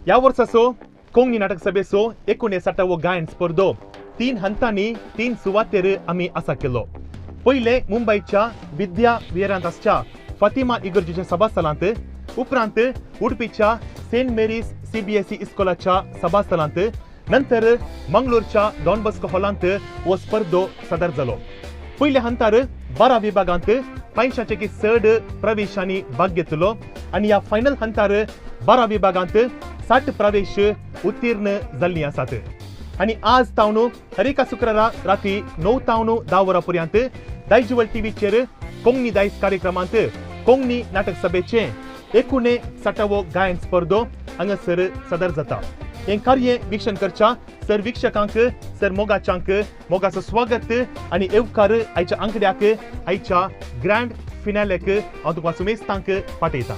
या वर्साचो कोंकणी नाटक सभेचो 59वो गायन स्पर्धो 3 हंतांनी 3 सुवातेर आमी आसा केलो. पहिले मुंबईच्या विद्या विहारांतच्या फातिमा इगर्जीच्या सभास्थलांत, उपरांत उडपीच्या सेंट मेरीज CBSE इस्कोलाच्या सभास्थलांत, नंतर मंगळूरच्या डॉन बॉस्को हॉलांत हो स्पर्धो सादर जालो. पयल्या हंतार 12 विभागांत 500 चड प्रवेशांनी भाग घेतलो आनी ह्या फायनल हंतार 12 विभागांत 60 प्रवेश उत्तीर्ण जाल्लीं आसात. आनी आज तावन हर एका शुक्रारा राती 9 तावन 10 वरां पर्यंत दायजीवर्ल्ड टीव्हीचेर कोंकणी दायज कार्यक्रमांत कोंकणी नाटक सभेचे 59वो गायन स्पर्धो हांगासर सादर जाता. हे कार्य वीक्षण करच्या सर वीक्षकांक सर मोगाचं स्वागत आणि येवकार आयच्या अंकड्याक आयच्या ग्रँड फिनालेक हांव तुका सुमेस्तांक पाठयता.